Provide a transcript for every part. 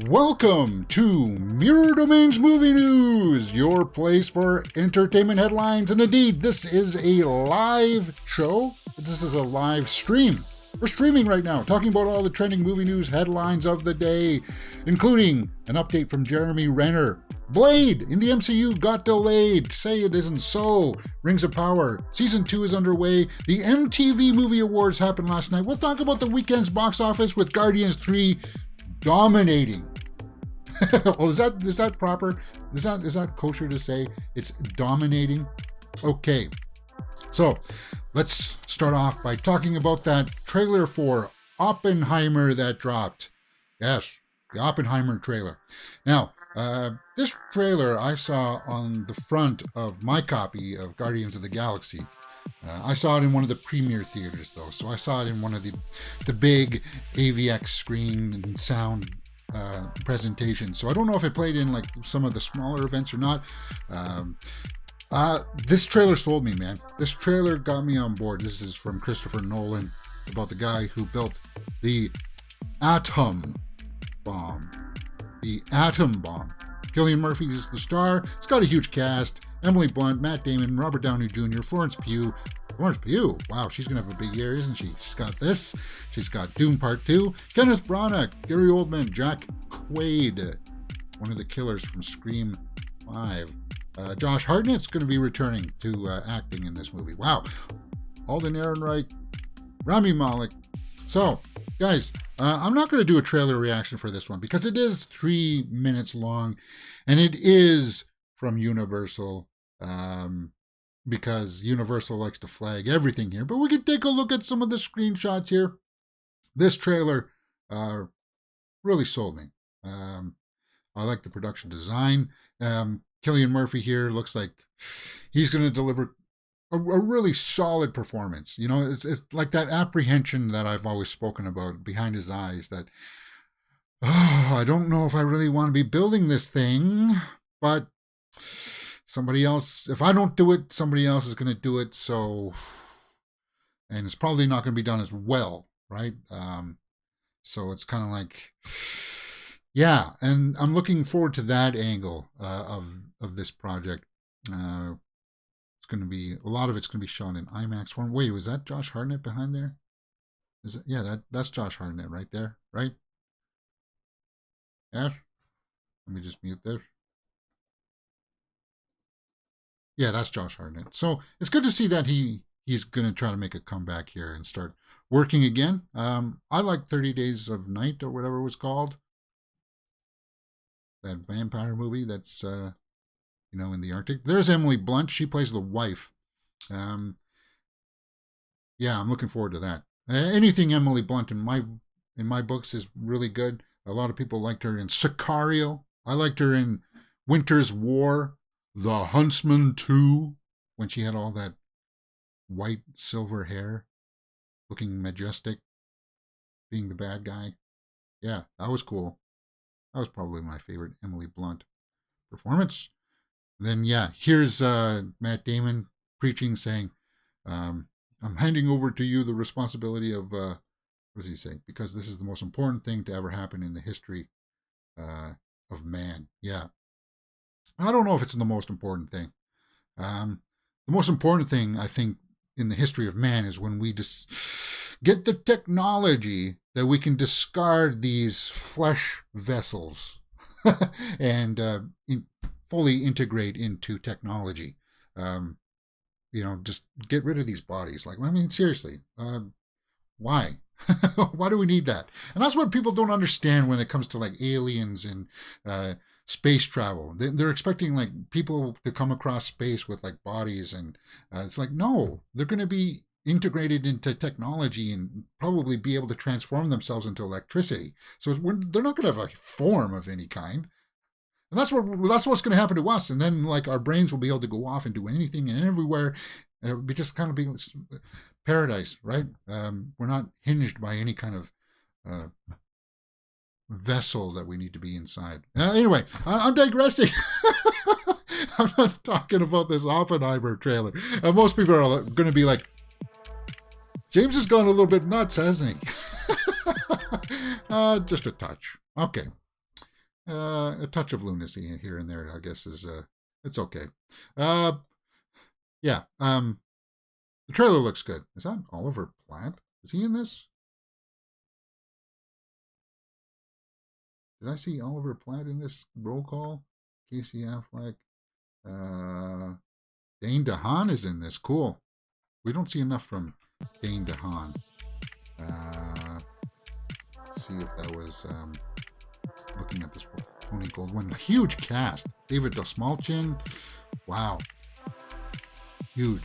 Welcome to Mirror Domains Movie News, your place for entertainment headlines. And indeed, this is a live show. This is a live stream. We're streaming right now, talking about all the trending movie news headlines of the day, including an update from Jeremy Renner. Blade in the MCU got delayed. Say it isn't so. Rings of Power. Season 2 is underway. The MTV Movie Awards happened last night. We'll talk about the weekend's box office with Guardians 3 dominating. Well, is that proper? Is that kosher to say it's dominating? Okay. So, let's start off by talking about that trailer for Oppenheimer that dropped. Yes, the Oppenheimer trailer. Now, this trailer I saw on the front of my copy of Guardians of the Galaxy. I saw it in one of the premiere theaters, though, so I saw it in one of the big AVX screen and sound presentation. So I don't know if it played in like some of the smaller events or not. This trailer sold me, man. This trailer got me on board. This is from Christopher Nolan, about the guy who built the atom bomb. The atom bomb. Cillian Murphy is the star. It's got a huge cast. Emily Blunt, Matt Damon, Robert Downey Jr., Florence Pugh. Florence Pugh, wow, she's going to have a big year, isn't she? She's got this. She's got Dune Part 2. Kenneth Branagh, Gary Oldman, Jack Quaid, one of the killers from Scream 5. Josh Hartnett's going to be returning to acting in this movie. Wow. Alden Ehrenreich, Rami Malek. So, guys, I'm not going to do a trailer reaction for this one because it is 3 minutes long, and it is from Universal. Because Universal likes to flag everything here. But we can take a look at some of the screenshots here. This trailer really sold me. I like the production design. Cillian Murphy here looks like he's going to deliver a really solid performance. You know, it's like that apprehension that I've always spoken about behind his eyes, that, I don't know if I really want to be building this thing, but somebody else, if I don't do it, somebody else is going to do it. So, and it's probably not going to be done as well, right? So it's kind of like, yeah, and I'm looking forward to that angle of this project. It's going to be, a lot of it's going to be shot in IMAX form. Wait, was that Josh Hartnett behind there? Is it? Yeah, that's Josh Hartnett right there, right? Yes. Let me just mute this. Yeah, that's Josh Hartnett. So it's good to see that he's going to try to make a comeback here and start working again. I like 30 Days of Night or whatever it was called. That vampire movie that's, in the Arctic. There's Emily Blunt. She plays the wife. Yeah, I'm looking forward to that. Anything Emily Blunt in my books is really good. A lot of people liked her in Sicario. I liked her in Winter's War. The Huntsman 2, when she had all that white silver hair, looking majestic, being the bad guy. Yeah, that was cool. That was probably my favorite Emily Blunt performance. And then, yeah, here's Matt Damon preaching, saying, I'm handing over to you the responsibility of, what does he say? Because this is the most important thing to ever happen in the history of man. Yeah. I don't know if it's the most important thing. The most important thing, I think, in the history of man is when we just get the technology that we can discard these flesh vessels and fully integrate into technology. Just get rid of these bodies. Like, I mean, seriously, why? Why do we need that? And that's what people don't understand when it comes to like aliens and space travel. They're expecting like people to come across space with like bodies, and it's like, no, they're going to be integrated into technology and probably be able to transform themselves into electricity. So they're not going to have a form of any kind. And that's what's going to happen to us. And then like our brains will be able to go off and do anything and everywhere. It would be just kind of being paradise, right? We're not hinged by any kind of vessel that we need to be inside. Anyway, I'm digressing. I'm not talking about this Oppenheimer trailer. Most people are going to be like, James has gone a little bit nuts, hasn't he? Just a touch. Okay. A touch of lunacy here and there, I guess, is it's okay. Uh, yeah. The trailer looks good. Is that Oliver Platt? Is he in this? Did I see Oliver Platt in this roll call? Casey Affleck. Uh, Dane DeHaan is in this. Cool. We don't see enough from Dane DeHaan. Let's see if that was looking at this Tony Goldwyn. A huge cast. David Dastmalchian. Wow. Huge.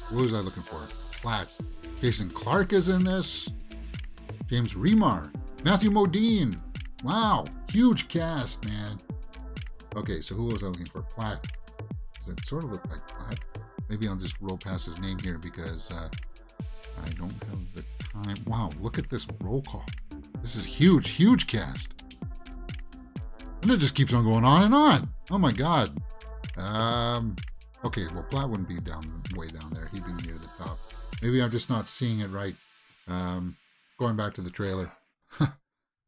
What was I looking for? Platt. Jason Clarke is in this. James Remar. Matthew Modine. Wow. Huge cast, man. Okay, so who was I looking for? Platt. Does it sort of look like Platt? Maybe I'll just roll past his name here because I don't have the time. Wow, look at this roll call. This is huge, huge cast. And it just keeps on going on and on. Oh my God. Okay, well, Platt wouldn't be way down there. He'd be near the top. Maybe I'm just not seeing it right. Going back to the trailer.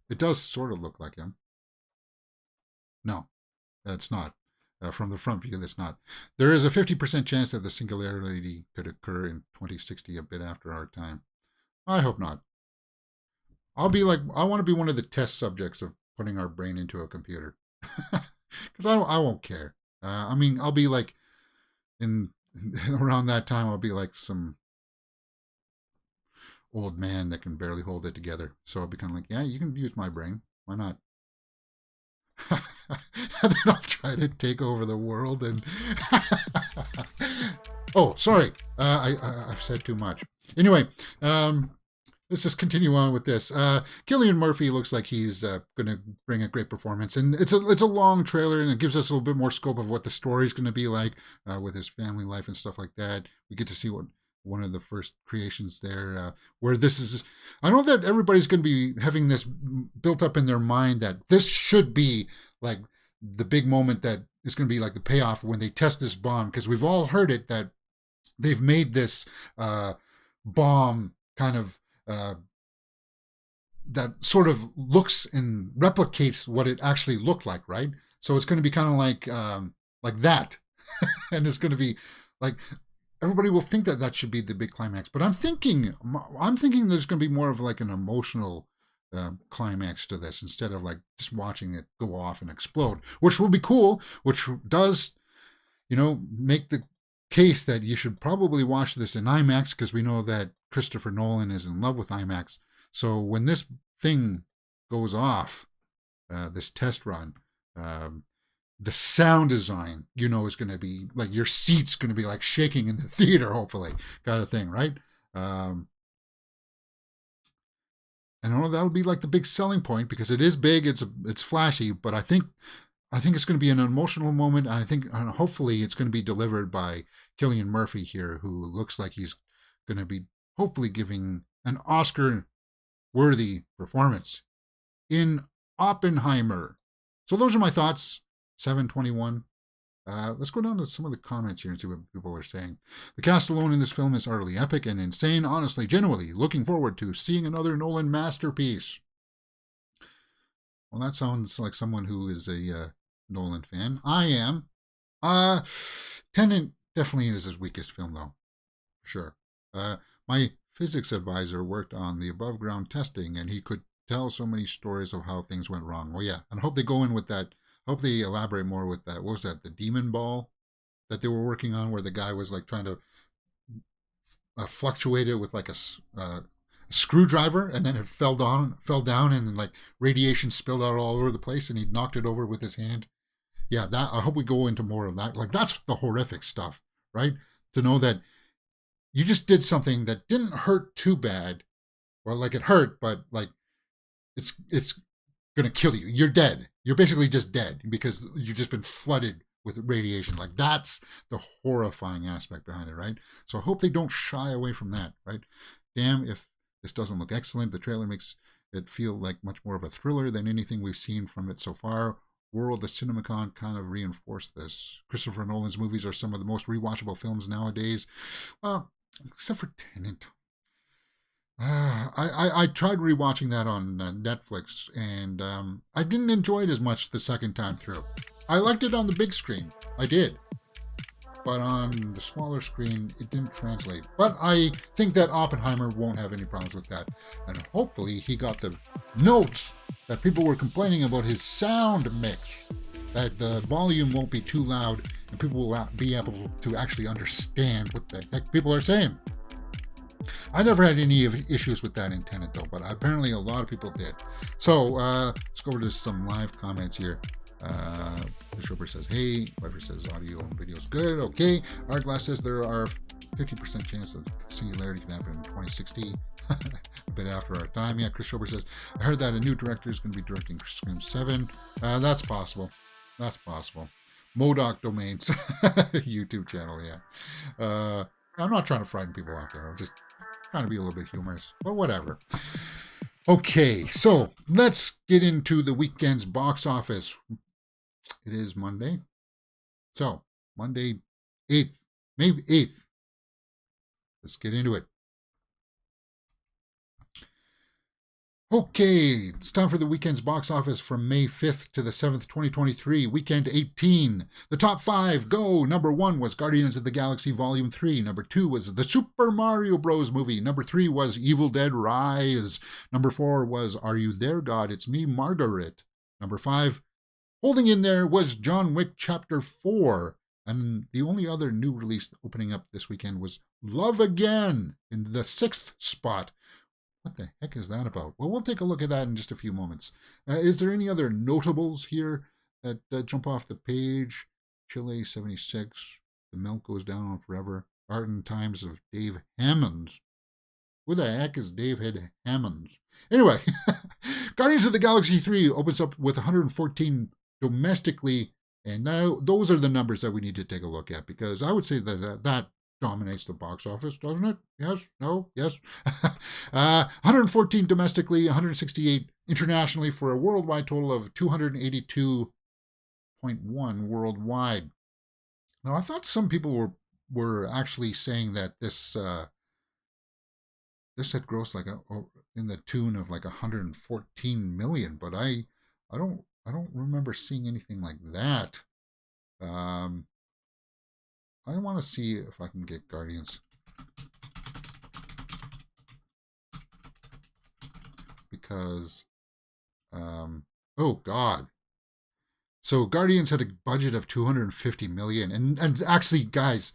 It does sort of look like him. No, it's not. From the front view, that's not. There is a 50% chance that the singularity could occur in 2060, a bit after our time. I hope not. I want to be one of the test subjects of putting our brain into a computer. Because I won't care. I'll be like, around that time, I'll be like some old man that can barely hold it together. So I'll be kind of like, yeah, you can use my brain. Why not? And then I'll try to take over the world and oh, sorry, I've said too much. Anyway, let's just continue on with this. Cillian Murphy looks like he's going to bring a great performance, and it's a long trailer, and it gives us a little bit more scope of what the story's going to be like with his family life and stuff like that. We get to see what one of the first creations there, where this is. I know that everybody's going to be having this built up in their mind that this should be like the big moment that is going to be like the payoff when they test this bomb, because we've all heard it that they've made this bomb kind of that sort of looks and replicates what it actually looked like, right? So it's going to be kind of like that, and it's going to be like everybody will think that should be the big climax. But I'm thinking there's going to be more of like an emotional climax to this instead of like just watching it go off and explode, which will be cool, which does, make the case that you should probably watch this in IMAX, because we know that Christopher Nolan is in love with IMAX. So when this thing goes off, this test run, the sound design, is going to be like your seat's going to be like shaking in the theater, hopefully, kind of thing, right? And I know that'll be like the big selling point, because it is big, it's flashy, but I think it's going to be an emotional moment. And hopefully it's going to be delivered by Cillian Murphy here, who looks like he's going to be hopefully giving an Oscar-worthy performance in Oppenheimer. So those are my thoughts. 721. Let's go down to some of the comments here and see what people are saying. The cast alone in this film is utterly epic and insane. Honestly, genuinely looking forward to seeing another Nolan masterpiece. Well, that sounds like someone who is a Nolan fan. I am. Tenet definitely is his weakest film, though. For sure. My physics advisor worked on the above ground testing, and he could tell so many stories of how things went wrong. Well, yeah, and I hope they go in with that. I hope they elaborate more with that. What was that? The demon ball that they were working on, where the guy was like trying to fluctuate it with like a screwdriver, and then it fell down, and then like radiation spilled out all over the place, and he knocked it over with his hand. Yeah, that I hope we go into more of that. Like that's the horrific stuff, right? To know that you just did something that didn't hurt too bad, or like it hurt, but like it's gonna kill you. You're dead. You're basically just dead because you've just been flooded with radiation. Like that's the horrifying aspect behind it, right? So I hope they don't shy away from that, right? Damn, if this doesn't look excellent. The trailer makes it feel like much more of a thriller than anything we've seen from it so far. World of CinemaCon kind of reinforced this. Christopher Nolan's movies are some of the most rewatchable films nowadays. Well, except for Tenet. I tried rewatching that on Netflix, and I didn't enjoy it as much the second time through. I liked it on the big screen. I did. But on the smaller screen, it didn't translate. But I think that Oppenheimer won't have any problems with that. And hopefully he got the notes that people were complaining about his sound mix, that the volume won't be too loud and people will be able to actually understand what the heck people are saying. I never had any issues with that in Tenet though, but apparently a lot of people did. So let's go over to some live comments here. Bishopper says, hey. Pfeiffer says, audio and video is good. Okay. Artglass says there are 50% chance that Singularity can happen in 2060. A bit after our time. Yeah, Chris Schober says, I heard that a new director is going to be directing Scream 7. That's possible. That's possible. Modoc Domains YouTube channel, yeah. I'm not trying to frighten people out there. I'm just trying to be a little bit humorous, but whatever. Okay, so let's get into the weekend's box office. It is Monday. So, Monday 8th, May 8th. Let's get into it. Okay, it's time for the weekend's box office from May 5th to the 7th, 2023, weekend 18. The top 5 go. Number 1 was Guardians of the Galaxy Volume 3. Number 2 was the Super Mario Bros. Movie. Number 3 was Evil Dead Rise. Number 4 was Are You There, God? It's Me, Margaret. Number 5, holding in there, was John Wick Chapter 4. And the only other new release opening up this weekend was Love Again in the 6th spot. What the heck is that about? Well, we'll take a look at that in just a few moments. Is there any other notables here that jump off the page? Chile 76, The Milk Goes Down on Forever, Art and Times of Dave Hammonds. Who the heck is David Hammonds? Anyway, Guardians of the Galaxy 3 opens up with 114 domestically, and now those are the numbers that we need to take a look at, because I would say that dominates the box office, doesn't it? Yes? No? Yes? 114 domestically, 168 internationally, for a worldwide total of 282.1 worldwide. Now, I thought some people were actually saying that this had grossed like in the tune of like 114 million, but I don't remember seeing anything like that. I want to see if I can get Guardians, because oh god, so Guardians had a budget of 250 million, and actually, guys,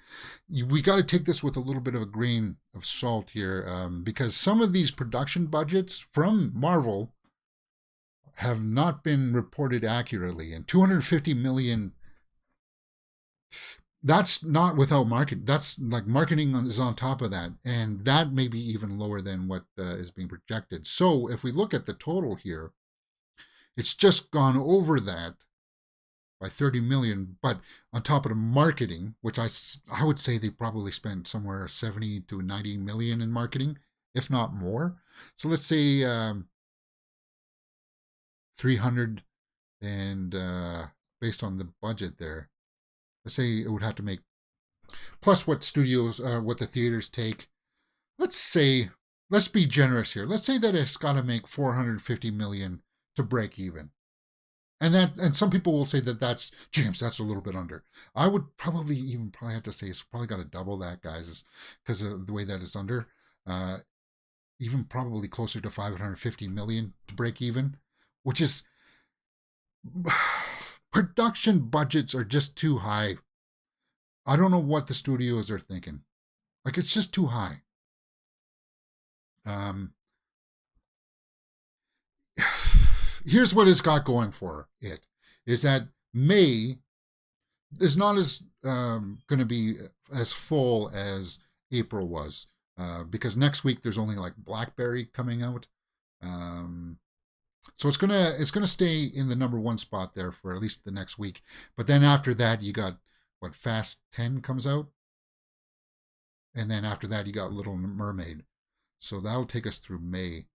we got to take this with a little bit of a grain of salt here, because some of these production budgets from Marvel have not been reported accurately, and 250 million, that's not without market. That's like marketing is on top of that, and that may be even lower than what is being projected. So if we look at the total here, it's just gone over that by 30 million, but on top of the marketing, which I would say they probably spent somewhere 70 to 90 million in marketing, if not more. So let's say 300, and based on the budget there, let's say it would have to make, plus what studios, what the theaters take, let's be generous here. Let's say that it's got to make 450 million to break even. And some people will say that's, James, that's a little bit under. I would probably have to say it's probably got to double that, guys, because of the way that it's under. Even probably closer to 550 million to break even, which is, production budgets are just too high. I don't know what the studios are thinking. Like, it's just too high. Here's what it's got going for it, is that May is not as going to be as full as April was, because next week there's only like Blackberry coming out. So it's gonna stay in the number 1 spot there for at least the next week. But then after that, you got what, Fast 10 comes out, and then after that you got Little Mermaid. So that'll take us through May.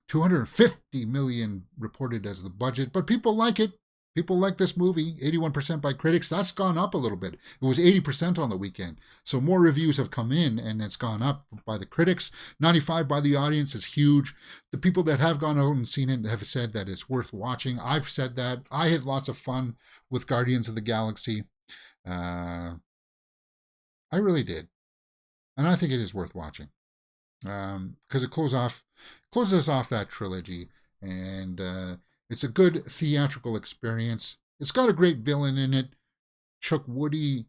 250 million reported as the budget, but people like it. People like this movie, 81% by critics. That's gone up a little bit. It was 80% on the weekend. So more reviews have come in and it's gone up by the critics. 95 by the audience is huge. The people that have gone out and seen it have said that it's worth watching. I've said that. I had lots of fun with Guardians of the Galaxy. I really did. And I think it is worth watching. Because it closes off that trilogy. And it's a good theatrical experience. It's got a great villain in it. Chuck Iwuji,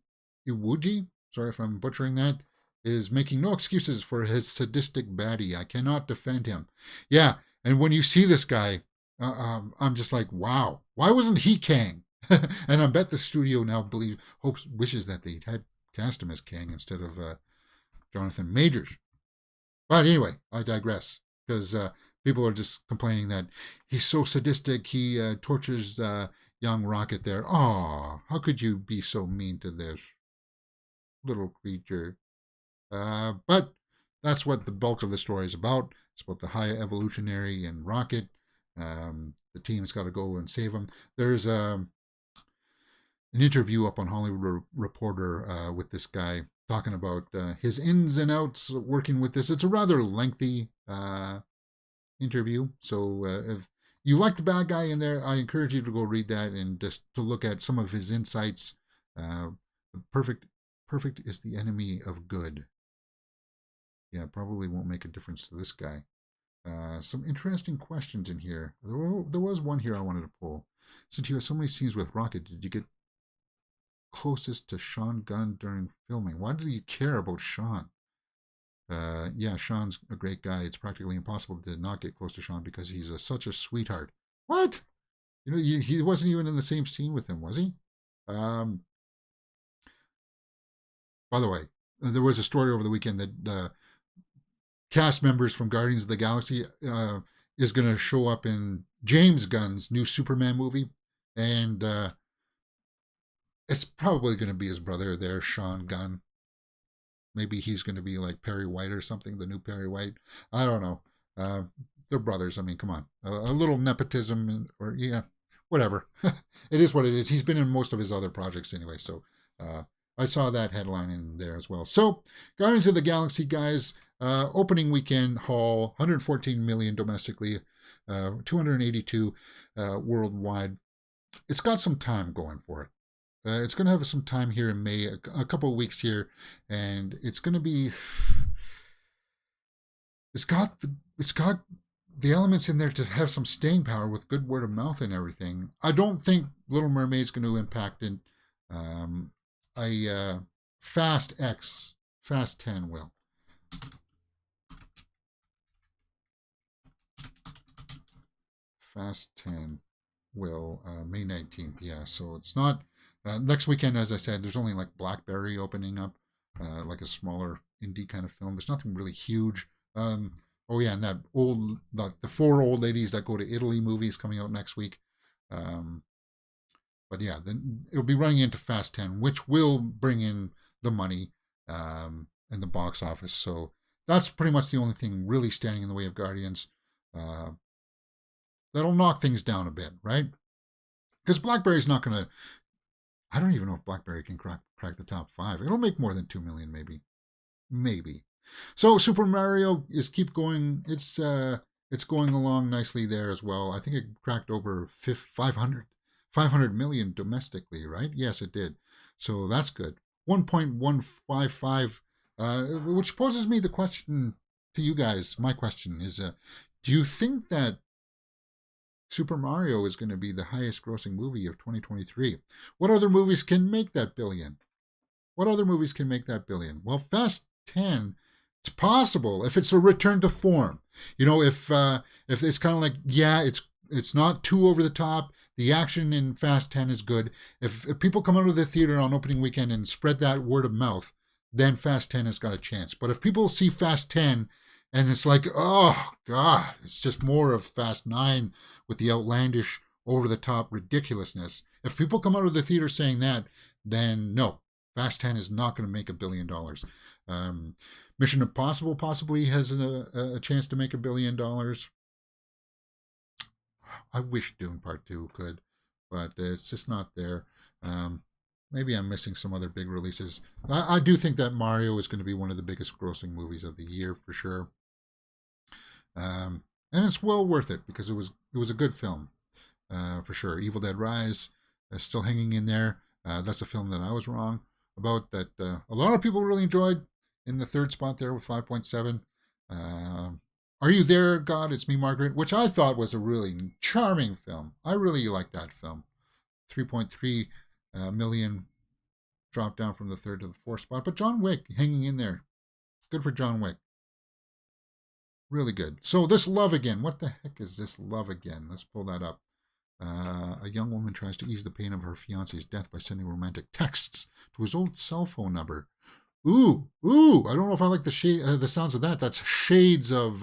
sorry if I'm butchering that, is making no excuses for his sadistic baddie. I cannot defend him. Yeah, and when you see this guy, I'm just like, wow, why wasn't he Kang? And I bet the studio now wishes that they had cast him as Kang instead of Jonathan Majors. But anyway, I digress, because people are just complaining that he's so sadistic. He tortures young Rocket there. Oh, how could you be so mean to this little creature? But that's what the bulk of the story is about. It's about the high evolutionary and Rocket. The team's got to go and save him. There's an interview up on Hollywood Reporter with this guy talking about his ins and outs working with this. It's a rather lengthy interview. So if you like the bad guy in there, I encourage you to go read that and just to look at some of his insights. Perfect is the enemy of good. Yeah, probably won't make a difference to this guy. Some interesting questions in here. There was one here I wanted to pull. Since you have so many scenes with Rocket, did you get closest to Sean Gunn during filming? Why did you care about Sean? Yeah, Sean's a great guy. It's practically impossible to not get close to Sean because he's such a sweetheart. What? You know, he wasn't even in the same scene with him, was he? By the way, there was a story over the weekend that cast members from Guardians of the Galaxy is going to show up in James Gunn's new Superman movie, and it's probably going to be his brother there, Sean Gunn. Maybe he's going to be like Perry White or something, the new Perry White. I don't know. They're brothers. I mean, come on. A little nepotism, or yeah, whatever. It is what it is. He's been in most of his other projects anyway, so I saw that headline in there as well. So, Guardians of the Galaxy, guys, opening weekend haul, 114 million domestically, 282 worldwide. It's got some time going for it. It's going to have some time here in May, a couple of weeks here, and it's going to be. It's got the elements in there to have some staying power with good word of mouth and everything. I don't think Little Mermaid's going to impact it. Fast 10 will. Fast 10 will, May 19th. Yeah, so it's not. Next weekend, as I said, there's only like Blackberry opening up, like a smaller indie kind of film. There's nothing really huge. Oh yeah, and the 4 old ladies that go to Italy movies coming out next week. But yeah, then it'll be running into Fast 10, which will bring in the money in the box office. So that's pretty much the only thing really standing in the way of Guardians. That'll knock things down a bit, right? Because Blackberry's not going to. I don't even know if Blackberry can crack the top 5. It'll make more than 2 million, maybe. So Super Mario is keep going. It's going along nicely there as well. I think it cracked over 500 million domestically, right? Yes, it did. So that's good. 1.155, which poses me the question to you guys. My question is, do you think that Super Mario is going to be the highest grossing movie of 2023? What other movies can make that billion? Well, Fast 10, it's possible if it's a return to form. You know, if it's kind of like, yeah, it's not too over the top. The action in Fast 10 is good. If people come out of the theater on opening weekend and spread that word of mouth, then Fast 10 has got a chance. But if people see Fast 10 and it's like, oh, God, it's just more of Fast 9 with the outlandish, over-the-top ridiculousness. If people come out of the theater saying that, then no, Fast 10 is not going to make $1 billion. Mission Impossible possibly has a chance to make $1 billion. I wish Dune Part 2 could, but it's just not there. Maybe I'm missing some other big releases. I do think that Mario is going to be one of the biggest grossing movies of the year for sure. And it's well worth it because it was a good film for sure. Evil Dead Rise is still hanging in there. That's a film that I was wrong about, that a lot of people really enjoyed, in the third spot there with 5.7. Are You There, God? It's Me, Margaret, which I thought was a really charming film. I really liked that film. 3.3 million, dropped down from the third to the fourth spot. But John Wick hanging in there. Good for John Wick. Really good. So this Love Again. What the heck is this Love Again? Let's pull that up. A young woman tries to ease the pain of her fiance's death by sending romantic texts to his old cell phone number. Ooh! I don't know if I like the sounds of that. That's shades of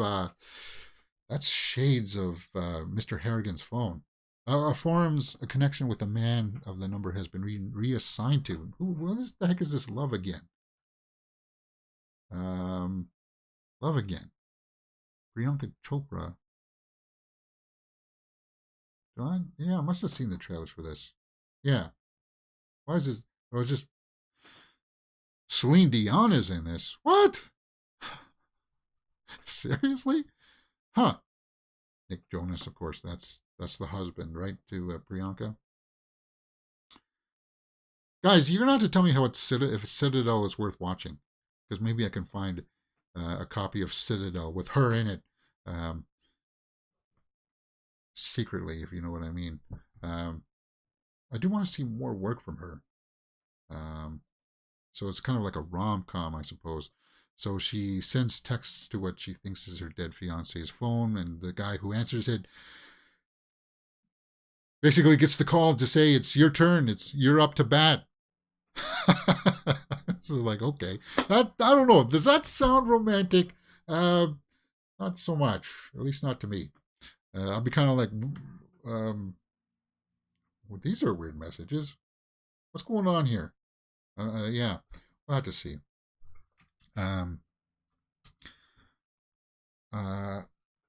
Mr. Harrigan's phone. Forms a connection with a man of the number has been reassigned to. What the heck is this Love Again? Love Again. Priyanka Chopra. Yeah, I must have seen the trailers for this. Yeah. Why is this? It was just Celine Dion is in this. What? Seriously? Huh. Nick Jonas, of course. That's the husband, right, to Priyanka. Guys, you're going to have to tell me if Citadel is worth watching, because maybe I can find a copy of Citadel with her in it. Secretly, if you know what I mean. I do want to see more work from her. So it's kind of like a rom-com, I suppose. So she sends texts to what she thinks is her dead fiance's phone, and the guy who answers it basically gets the call to say, it's your turn, you're up to bat. So like, okay. I don't know. Does that sound romantic? Not so much. At least not to me. I'll be kind of like, well, these are weird messages. What's going on here? Yeah, we'll have to see. I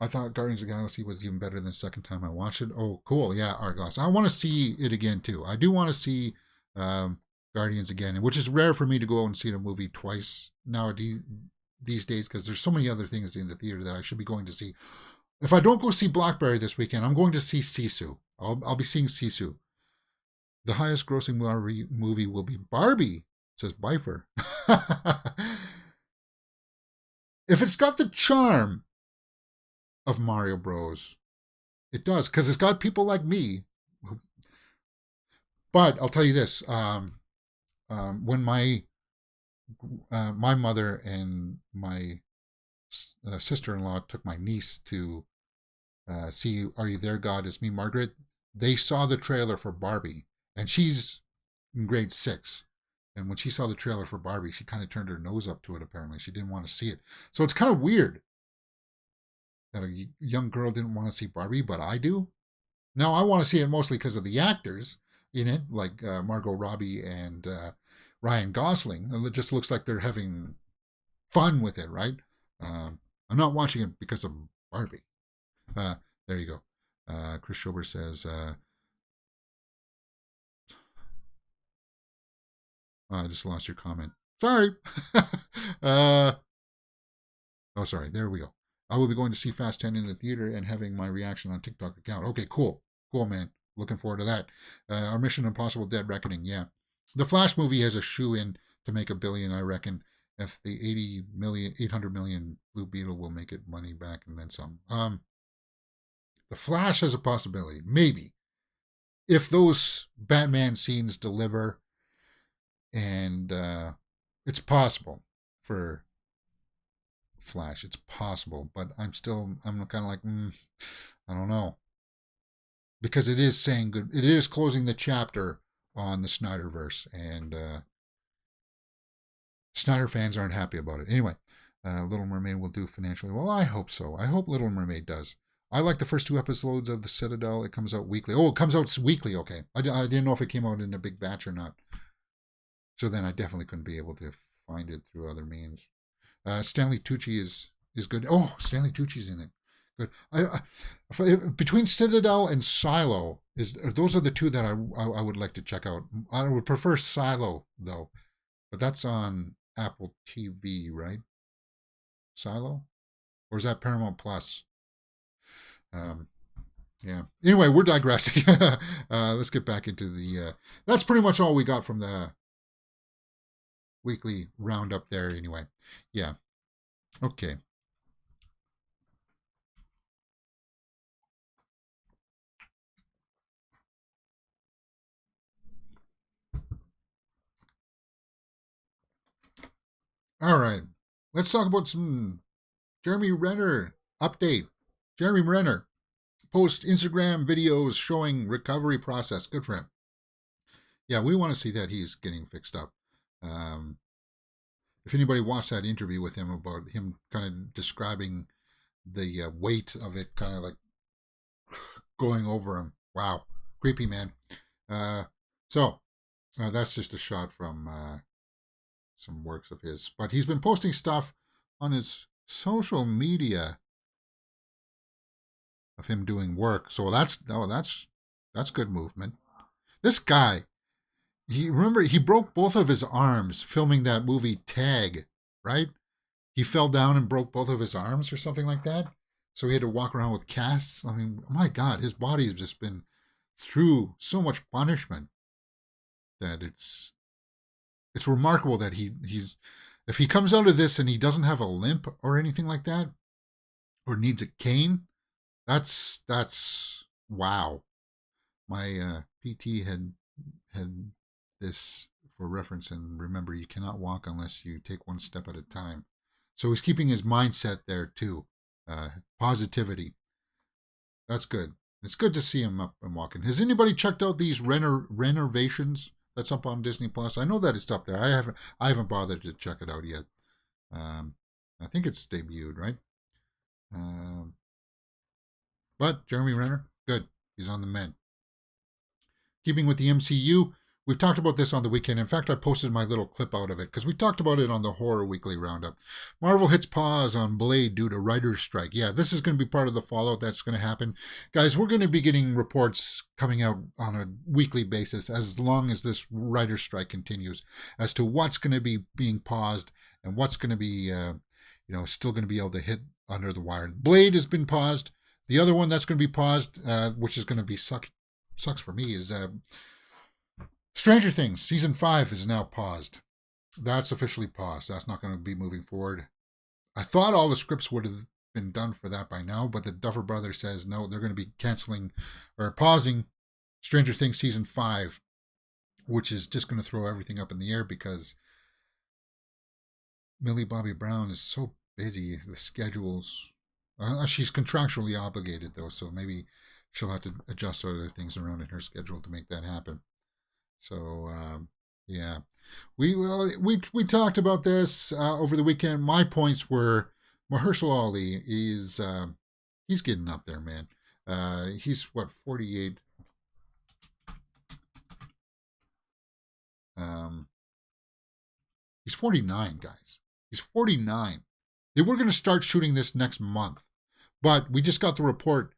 thought Guardians of the Galaxy was even better than the second time I watched it. Oh, cool. Yeah, Art Glass. I want to see it again, too. I do want to see Guardians again, which is rare for me to go out and see the movie twice nowadays, these days, because there's so many other things in the theater that I should be going to see. If I don't go see Blackberry this weekend, I'm going to see Sisu. I'll be seeing Sisu. The highest grossing movie will be Barbie, says Bifer. If it's got the charm of Mario Bros, it does, because it's got people like me. But I'll tell you this: when my mother and my sister-in-law took my niece to see Are You There, God? It's Me, Margaret, they saw the trailer for Barbie, and she's in grade 6. And when she saw the trailer for Barbie, she kind of turned her nose up to it, apparently. She didn't want to see it. So it's kind of weird that a young girl didn't want to see Barbie, but I do. Now, I want to see it mostly because of the actors in it, like Margot Robbie and Ryan Gosling. It just looks like they're having fun with it, right? I'm not watching it because of Barbie. There you go. Chris Schober says... I just lost your comment. Sorry. Oh, sorry. There we go. I will be going to see Fast 10 in the theater and having my reaction on TikTok account. Okay, cool. Cool, man. Looking forward to that. Our Mission Impossible Dead Reckoning. Yeah. The Flash movie has a shoe-in to make $1 billion, I reckon. If the 800 million Blue Beetle will make it money back and then some. The Flash has a possibility. Maybe. If those Batman scenes deliver, and it's possible for Flash. It's possible, but I'm kind of like, I don't know. Because it is saying good. It is closing the chapter on the Snyderverse, and Snyder fans aren't happy about it. Anyway, Little Mermaid will do financially well. I hope so. I hope Little Mermaid does. I like the first 2 episodes of The Citadel. It comes out weekly. Oh, it comes out weekly. Okay. I didn't know if it came out in a big batch or not. So then I definitely couldn't be able to find it through other means. Stanley Tucci is good. Oh, Stanley Tucci's in it. Good. Between Citadel and Silo, Those are the two that I would like to check out. I would prefer Silo though, but that's on Apple TV, right? Silo, or is that Paramount Plus? Um, yeah. Anyway, we're digressing. Let's get back into the. That's pretty much all we got from the weekly roundup there. Anyway, yeah. Okay. All right. Let's talk about some Jeremy Renner update. Jeremy Renner post Instagram videos showing recovery process. Good for him. Yeah, we want to see that he's getting fixed up. Um, if anybody watched that interview with him about him kind of describing the weight of it, kind of like going over him. Wow, creepy man. Uh, so that's just a shot from some works of his. But he's been posting stuff on his social media of him doing work. So that's good movement. This guy, he broke both of his arms filming that movie Tag, right? He fell down and broke both of his arms or something like that. So he had to walk around with casts. I mean, my God, his body has just been through so much punishment that it's remarkable that he's if he comes out of this and he doesn't have a limp or anything like that, or needs a cane, that's wow. My PT had this for reference, and remember, you cannot walk unless you take one step at a time. So he's keeping his mindset there too. Positivity. That's good. It's good to see him up and walking. Has anybody checked out these renovations that's up on Disney Plus? I know that it's up there. I haven't bothered to check it out yet. I think it's debuted, right? Um, but Jeremy Renner, good. He's on the mend. Keeping with the MCU, we've talked about this on the weekend. In fact, I posted my little clip out of it because we talked about it on the Horror Weekly Roundup. Marvel hits pause on Blade due to writer's strike. Yeah, this is going to be part of the fallout that's going to happen. Guys, we're going to be getting reports coming out on a weekly basis as long as this writer's strike continues as to what's going to be being paused and what's going to be, still going to be able to hit under the wire. Blade has been paused. The other one that's going to be paused, which is going to be sucks for me, is Stranger Things season 5 is now paused. That's officially paused. That's not going to be moving forward. I thought all the scripts would have been done for that by now, but the Duffer Brothers says no, they're going to be canceling or pausing Stranger Things season 5, which is just going to throw everything up in the air because Millie Bobby Brown is so busy. The schedules. She's contractually obligated though, so maybe she'll have to adjust other things around in her schedule to make that happen. So yeah, we talked about this over the weekend. My points were Mahershala Ali is he's getting up there, man. He's what 48. He's 49, guys. He's 49. They were going to start shooting this next month, but we just got the report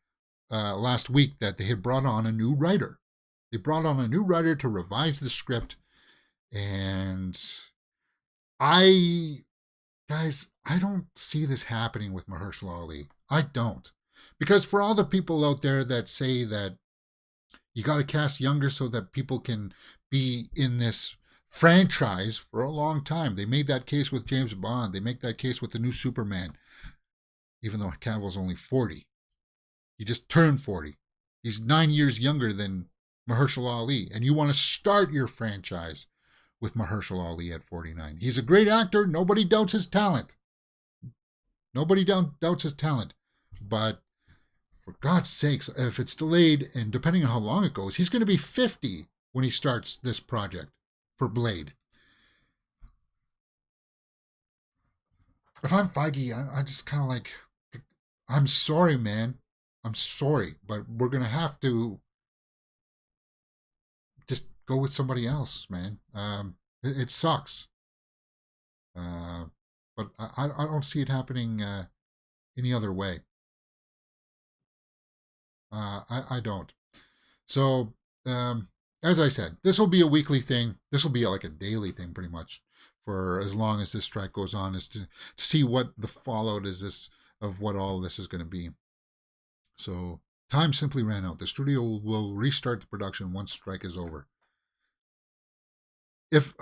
last week that they had brought on a new writer. They brought on a new writer to revise the script, and I don't see this happening with Mahershala Ali. I don't, because for all the people out there that say that you got to cast younger so that people can be in this franchise for a long time. They made that case with James Bond. They make that case with the new Superman, even though Cavill's only 40. He just turned 40. He's 9 years younger than Mahershala Ali, and you want to start your franchise with Mahershala Ali at 49. He's a great actor. Nobody doubts his talent. Nobody doubts his talent. But for God's sakes, if it's delayed, and depending on how long it goes, he's going to be 50 when he starts this project for Blade. If I'm Feige, I'm just kind of like, I'm sorry, man. I'm sorry, but we're going to have to just go with somebody else, man. It sucks. But I don't see it happening any other way. I don't. So, as I said, this will be a weekly thing. This will be like a daily thing, pretty much, for as long as this strike goes on, is to see what the fallout is this of what all this is going to be. So, time simply ran out. The studio will restart the production once strike is over. If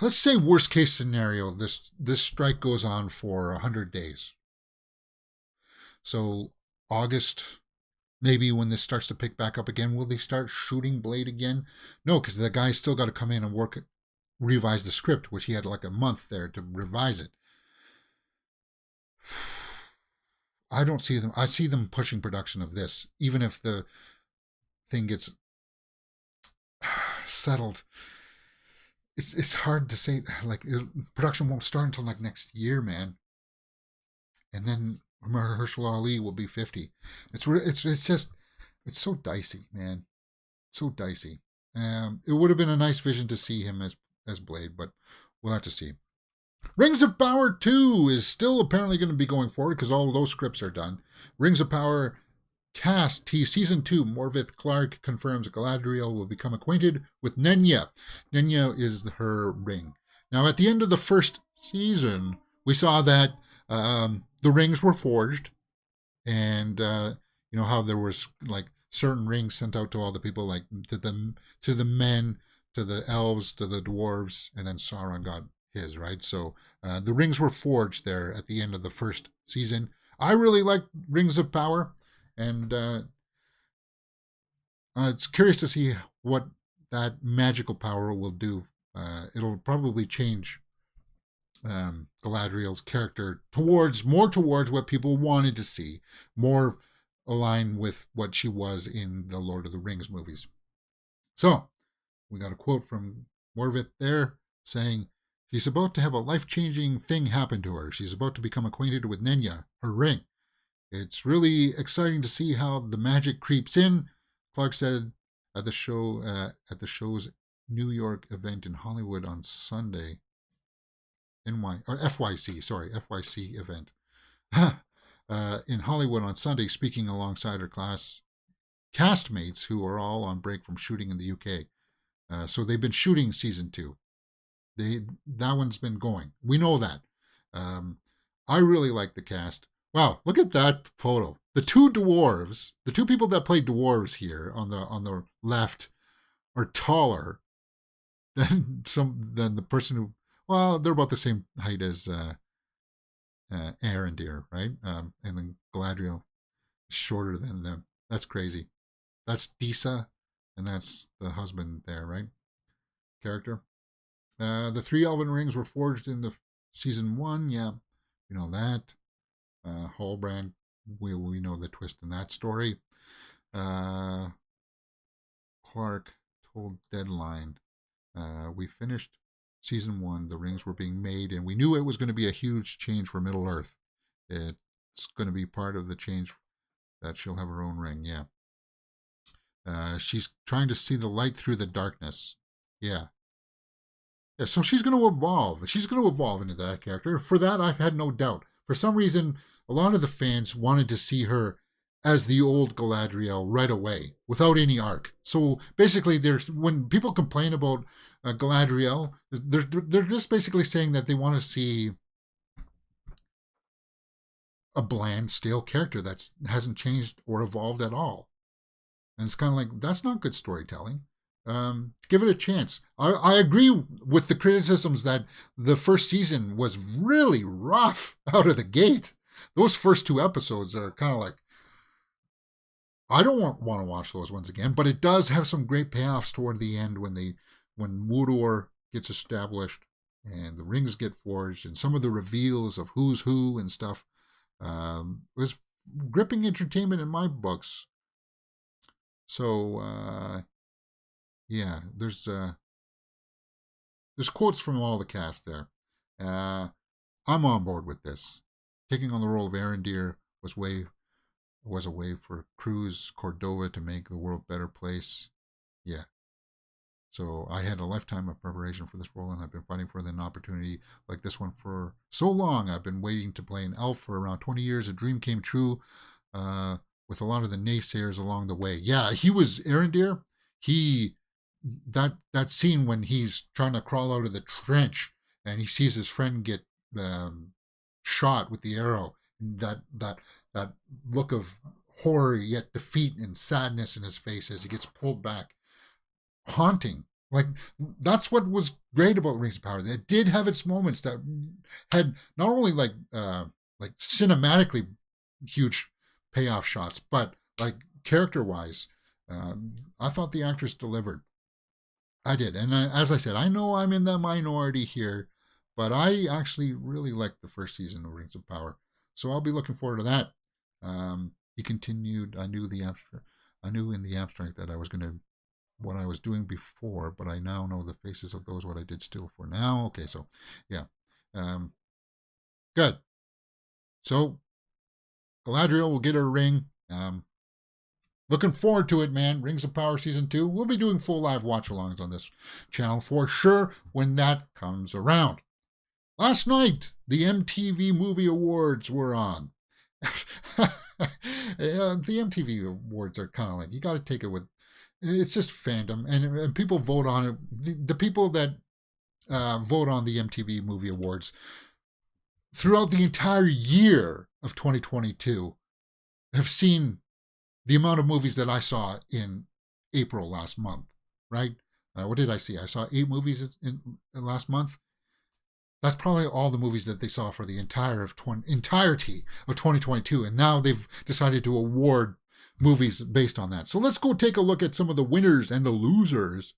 let's say worst case scenario, this strike goes on for 100 days. So August, maybe when this starts to pick back up again, will they start shooting Blade again? No, because the guy's still got to come in and revise the script, which he had like a month there to revise it. I don't see them. I see them pushing production of this, even if the thing gets settled. It's hard to say. Like, production won't start until like next year, man. And then Mahershala Ali will be 50. It's just it's so dicey, man. So dicey. It would have been a nice vision to see him as Blade, but we'll have to see. Rings of Power 2 is still apparently going to be going forward because all those scripts are done. Rings of Power cast Season 2, Morvith Clark confirms Galadriel will become acquainted with Nenya. Nenya is her ring. Now, at the end of the first season, we saw that the rings were forged, and you know how there was like certain rings sent out to all the people, like to the men, to the elves, to the dwarves, and then Sauron got his, right? So the rings were forged there at the end of the first season. I really like Rings of Power, and it's curious to see what that magical power will do. It'll probably change Galadriel's character more towards what people wanted to see, more aligned with what she was in the Lord of the Rings movies. So, we got a quote from Morvith there saying, she's about to have a life-changing thing happen to her. She's about to become acquainted with Nenya, her ring. It's really exciting to see how the magic creeps in, Clark said at the show's New York event in Hollywood on Sunday. FYC event. In Hollywood on Sunday, speaking alongside her castmates who are all on break from shooting in the UK. So they've been shooting season 2. That one's been going. We know that. I really like the cast. Wow, look at that photo. The two dwarves, the two people that play dwarves here on the left, are taller than the person who. Well, they're about the same height as Arendir, right? And then Galadriel is shorter than them. That's crazy. That's Disa, and that's the husband there, right? Character. The 3 elven rings were forged in the season 1. Yeah, you know that. Hallbrand, we know the twist in that story. Clark told Deadline, we finished season 1, the rings were being made, and we knew it was going to be a huge change for Middle Earth. It's going to be part of the change that she'll have her own ring, yeah. She's trying to see the light through the darkness. Yeah. Yeah, so she's going to evolve. She's going to evolve into that character. For that, I've had no doubt. For some reason, a lot of the fans wanted to see her as the old Galadriel right away, without any arc. So basically, when people complain about Galadriel, they're just basically saying that they want to see a bland, stale character that hasn't changed or evolved at all. And it's kind of like, that's not good storytelling. Give it a chance. I agree with the criticisms that the first season was really rough out of the gate. Those first 2 episodes are kind of like, I don't want to watch those ones again, but it does have some great payoffs toward the end when Mordor gets established and the rings get forged and some of the reveals of who's who and stuff. Was gripping entertainment in my books. So, yeah, there's quotes from all the cast there. I'm on board with this. Taking on the role of Arendir was a way for Cruz Cordova to make the world a better place. Yeah. So I had a lifetime of preparation for this role, and I've been fighting for an opportunity like this one for so long. I've been waiting to play an elf for around 20 years. A dream came true. with a lot of the naysayers along the way. Yeah, he was Aaron Deere. He that scene when he's trying to crawl out of the trench and he sees his friend get um, shot with the arrow. That look of horror yet defeat and sadness in his face as he gets pulled back, haunting. Like, that's what was great about Rings of Power. It did have its moments that had not only like cinematically huge payoff shots, but like character wise, I thought the actress delivered. I did, and as I said, I know I'm in the minority here, but I actually really liked the first season of Rings of Power, so I'll be looking forward to that. He continued. I knew in the abstract that I was going to what I was doing before, but I now know the faces of those what I did still for now. Okay, so yeah, good. So Galadriel will get her ring. Looking forward to it, man. Rings of Power Season 2. We'll be doing full live watch-alongs on this channel for sure when that comes around. Last night, the MTV Movie Awards were on. The MTV Awards are kind of like, you got to take it with, it's just fandom, and people vote on it. The people that vote on the MTV Movie Awards throughout the entire year of 2022 have seen the amount of movies that I saw in April last month, right? What did I see? I saw 8 movies in last month. That's probably all the movies that they saw for the entirety of 2022. And now they've decided to award movies based on that. So let's go take a look at some of the winners and the losers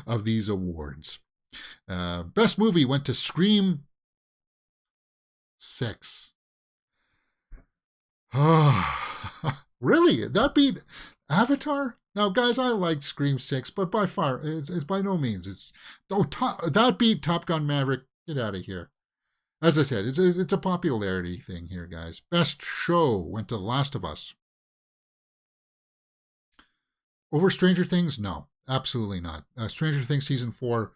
of these awards. Best movie went to Scream 6. Really? That beat Avatar? Now, guys, I liked Scream 6, but by far, it's by no means. That beat Top Gun Maverick. Get out of here. As I said, it's a popularity thing here, guys. Best show went to The Last of Us. Over Stranger Things? No, absolutely not. Stranger Things Season 4,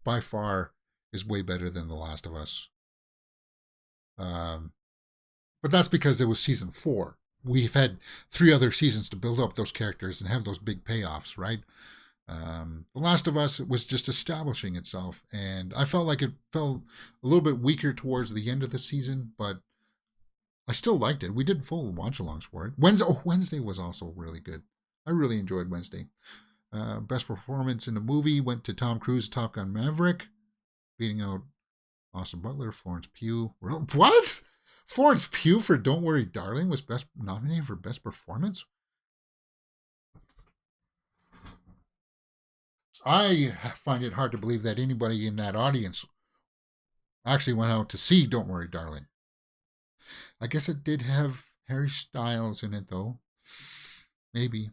by far, is way better than The Last of Us. But that's because it was Season 4. We've had 3 other seasons to build up those characters and have those big payoffs, right? The Last of Us was just establishing itself, and I felt like it felt a little bit weaker towards the end of the season, but I still liked it. We did full watch-alongs for it. Wednesday was also really good. I really enjoyed Wednesday. Best performance in the movie went to Tom Cruise, Top Gun Maverick, beating out Austin Butler, Florence Pugh. What? Florence Pugh for Don't Worry Darling was nominated for Best Performance? I find it hard to believe that anybody in that audience actually went out to see Don't Worry Darling. I guess it did have Harry Styles in it, though. Maybe.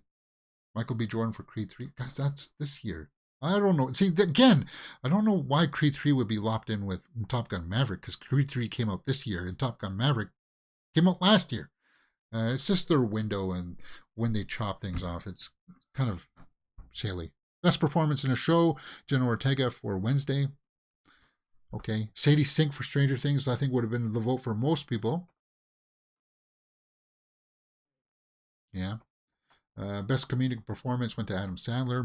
Michael B. Jordan for Creed 3. Guys, that's this year. I don't know. See, again, I don't know why Creed 3 would be lopped in with Top Gun Maverick, because Creed 3 came out this year and Top Gun Maverick came out last year. It's just their window, and when they chop things off, it's kind of silly. Best performance in a show, Jenna Ortega for Wednesday. Okay. Sadie Sink for Stranger Things, I think would have been the vote for most people. Yeah. Best comedic performance went to Adam Sandler.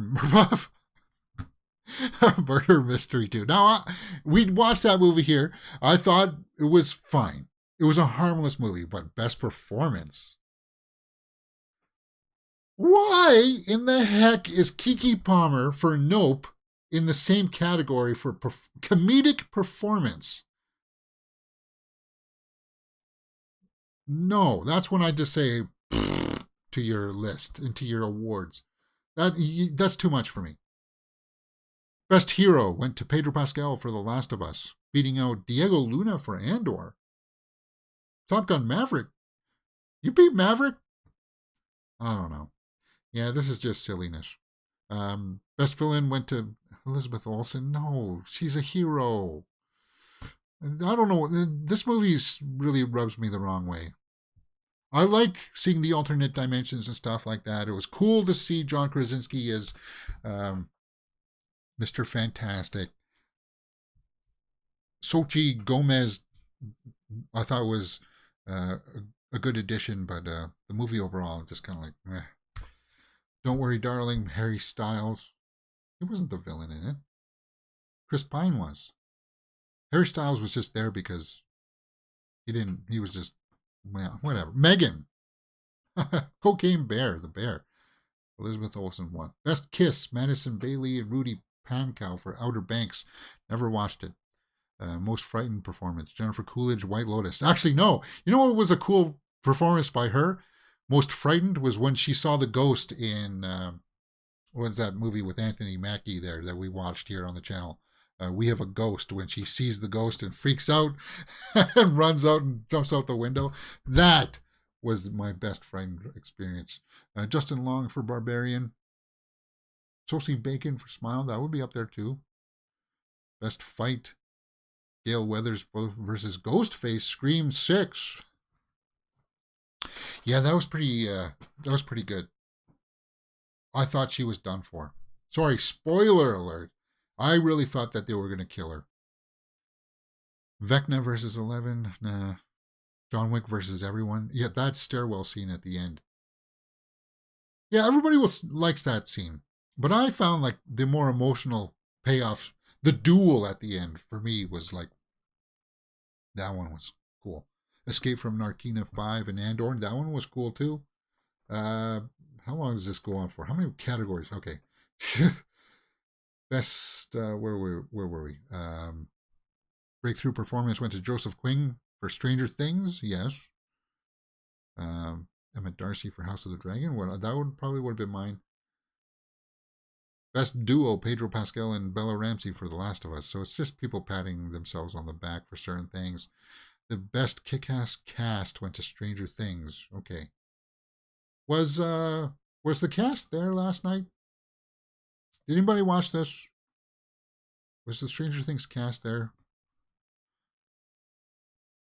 Murder Mystery 2. Now, we watched that movie here. I thought it was fine. It was a harmless movie, but best performance. Why in the heck is Keke Palmer for Nope in the same category for comedic performance? No, that's when I just say to your list and to your awards. That's too much for me. Best Hero went to Pedro Pascal for The Last of Us, beating out Diego Luna for Andor. Top Gun Maverick. You beat Maverick? I don't know. Yeah, this is just silliness. Best Villain went to Elizabeth Olsen. No, she's a hero. I don't know. This movie really rubs me the wrong way. I like seeing the alternate dimensions and stuff like that. It was cool to see John Krasinski as Mr. Fantastic. Xochitl Gomez, I thought was a a good addition, but the movie overall just kind of like, meh. Don't Worry, Darling, Harry Styles. He wasn't the villain in it. Chris Pine was. Harry Styles was just there because he was just, well, whatever. Megan. Cocaine Bear, the bear. Elizabeth Olsen won. Best Kiss, Madison Bailey and Rudy Pankow for Outer Banks. Never watched it. Most Frightened performance, Jennifer Coolidge, White Lotus. Actually, no. You know what was a cool performance by her? Most Frightened was when she saw the ghost in, what was that movie with Anthony Mackie there that we watched here on the channel? We Have a Ghost, when she sees the ghost and freaks out and runs out and jumps out the window. That was my best frightened experience. Justin Long for Barbarian. Sosie Bacon for Smile. That would be up there too. Best Fight. Gale Weathers versus Ghostface. Scream 6. Yeah, that was pretty good. I thought she was done for. Sorry, spoiler alert. I really thought that they were going to kill her. Vecna versus 11. Nah. John Wick versus everyone. Yeah, that stairwell scene at the end. Yeah, everybody likes that scene. But I found like the more emotional payoff, the duel at the end for me was like, that one was cool. Escape from Narkina 5 and Andor. That one was cool too. How long does this go on for? How many categories? Okay. Best, where were we? Breakthrough performance went to Joseph Quinn for Stranger Things. Yes. Emmett Darcy for House of the Dragon. That would have been mine. Best duo, Pedro Pascal and Bella Ramsey for The Last of Us. So it's just people patting themselves on the back for certain things. The best kick-ass cast went to Stranger Things. Okay. Was the cast there last night? Did anybody watch this? Was the Stranger Things cast there?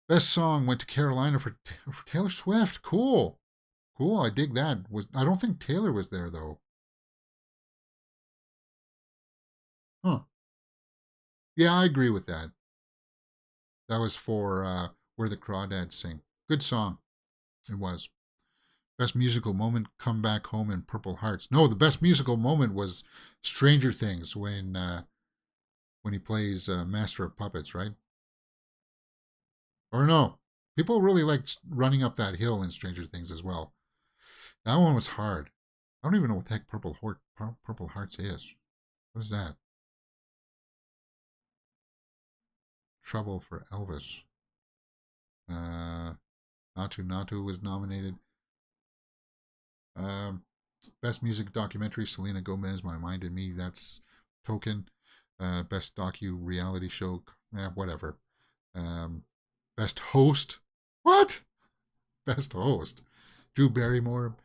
Best song went to Carolina for Taylor Swift. Cool. Cool, I dig that. I don't think Taylor was there though. Huh. Yeah, I agree with that. That was for Where the Crawdads Sing. Good song. It was. Best musical moment, Come Back Home and Purple Hearts. No, the best musical moment was Stranger Things when he plays Master of Puppets, right? Or no. People really liked running up that hill in Stranger Things as well. That one was hard. I don't even know what the heck Purple Hearts is. What is that? Trouble for Elvis. Natu Natu was nominated. Best music documentary, Selena Gomez, My Mind and Me. That's Token. Best reality show. Whatever. Best host. What? Best host. Drew Barrymore.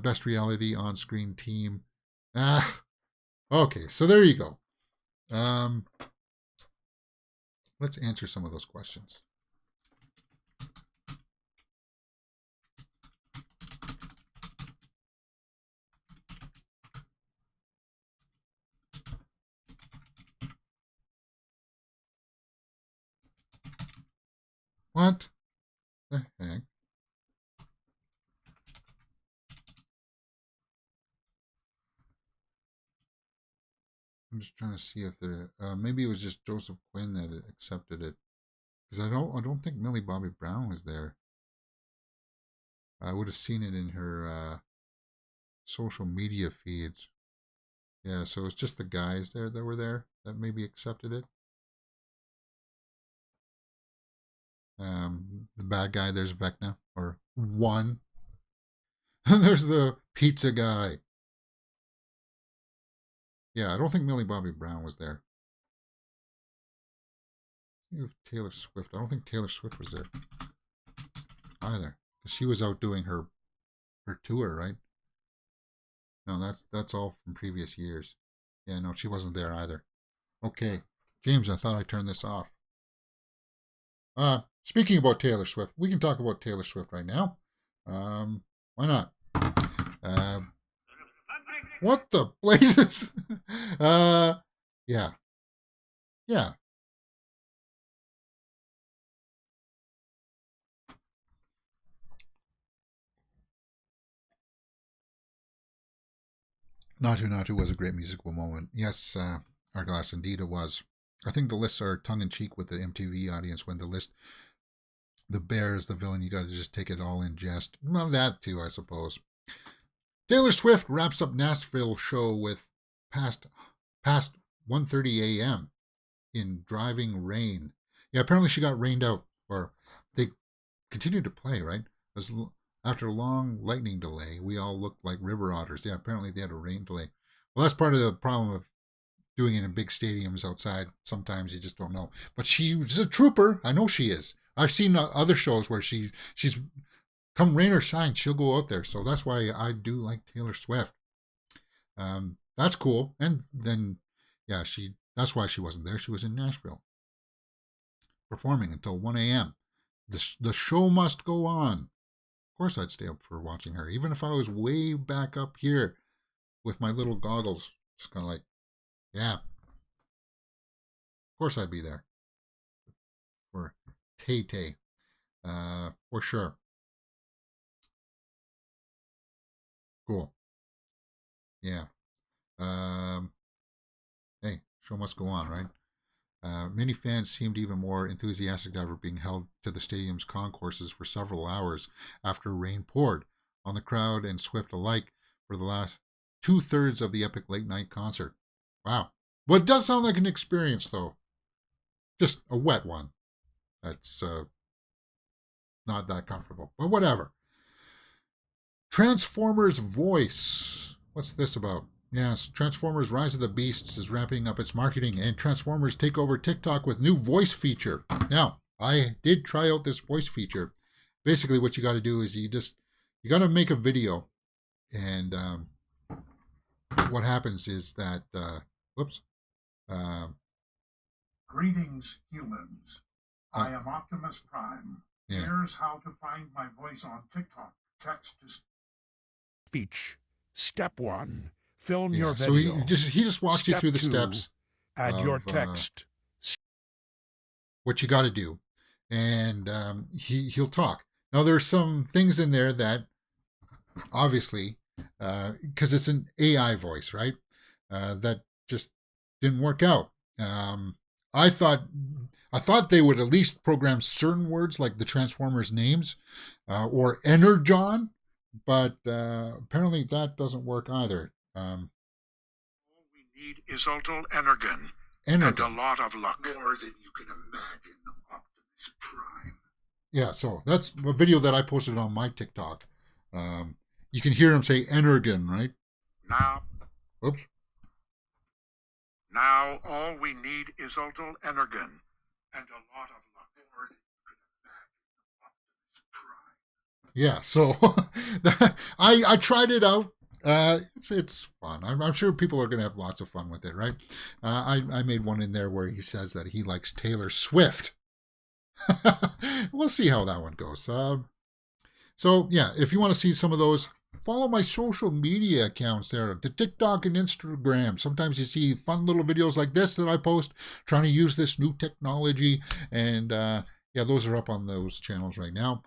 Best reality on-screen team. Okay, so there you go. Let's answer some of those questions. What the heck? I'm just trying to see if there. Maybe it was just Joseph Quinn that accepted it, because I don't think Millie Bobby Brown was there. I would have seen it in her social media feeds. Yeah, so it's just the guys there that were there that maybe accepted it. The bad guy, there's Vecna, or one. There's the pizza guy. Yeah, I don't think Millie Bobby Brown was there. Taylor Swift. I don't think Taylor Swift was there either, because she was out doing her tour, right? No, that's all from previous years. Yeah, no, she wasn't there either. Okay, James, I thought I turned this off. Speaking about Taylor Swift, we can talk about Taylor Swift right now. Why not? What the blazes? Yeah. Yeah. Natu was a great musical moment. Yes, Arglass, indeed it was. I think the lists are tongue-in-cheek with the MTV audience when the list, the bear is the villain, you got to just take it all in jest. Well, that too, I suppose. Taylor Swift wraps up Nashville show with past 1:30 a.m. in driving rain. Yeah, apparently she got rained out, or they continued to play, right? As after a long lightning delay, we all looked like river otters. Yeah, apparently they had a rain delay. Well, that's part of the problem of doing it in big stadiums outside. Sometimes you just don't know. But she's a trooper. I know she is. I've seen other shows where she's come rain or shine, she'll go out there. So that's why I do like Taylor Swift. That's cool. And then, yeah, that's why she wasn't there. She was in Nashville performing until 1 a.m. The show must go on. Of course, I'd stay up for watching her, even if I was way back up here with my little goggles. Just kind of like, yeah, of course I'd be there for Tay Tay, for sure. Cool. Yeah. Hey, show must go on, right? Many fans seemed even more enthusiastic over being held to the stadium's concourses for several hours after rain poured on the crowd and Swift alike for the last 2/3 of the epic late night concert. Wow. Well, it does sound like an experience, though. Just a wet one. That's not that comfortable, but whatever. Transformers voice. What's this about? Yes, Transformers Rise of the Beasts is wrapping up its marketing, and Transformers take over TikTok with new voice feature. Now, I did try out this voice feature. Basically, what you got to do is you got to make a video, and what happens is that whoops. Greetings, humans. I am Optimus Prime. Yeah. Here's how to find my voice on TikTok. Text to speech. Step 1. Film your video. So he just walks you through the steps. Add your text. What you got to do, and he'll talk. Now there's some things in there that obviously, because it's an AI voice, right? That just didn't work out. I thought they would at least program certain words like the Transformers names or Energon, but apparently that doesn't work either. All we need is Ultal Energon and a lot of luck. More than you can imagine, Optimus Prime. Yeah, so that's a video that I posted on my TikTok. You can hear him say Energon, right? Now. Oops. Now all we need is Ultal Energon and a lot of luck. More than you can imagine, Optimus Prime. Yeah, so I tried it out. It's fun. I'm sure people are going to have lots of fun with it, right? I made one in there where he says that he likes Taylor Swift. We'll see how that one goes. So yeah, if you want to see some of those, follow my social media accounts there, the TikTok and Instagram. Sometimes you see fun little videos like this that I post, trying to use this new technology, and yeah, those are up on those channels right now.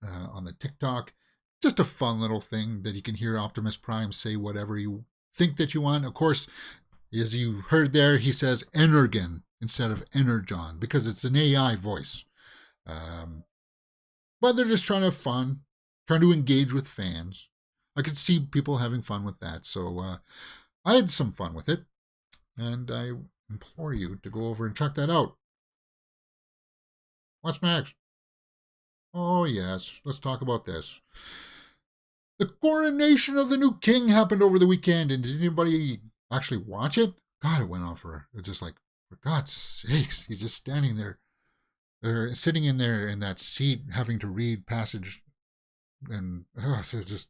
On the TikTok, just a fun little thing that you can hear Optimus Prime say whatever you think that you want. Of course, as you heard there, he says Energon instead of Energon because it's an AI voice. But they're just trying to have fun, trying to engage with fans. I could see people having fun with that. So I had some fun with it. And I implore you to go over and check that out. What's next? Oh, yes. Let's talk about this. The coronation of the new king happened over the weekend. And did anybody actually watch it? God, it went on for... It's just like, for God's sakes, he's just standing there. They're sitting in there in that seat having to read passage. And so just...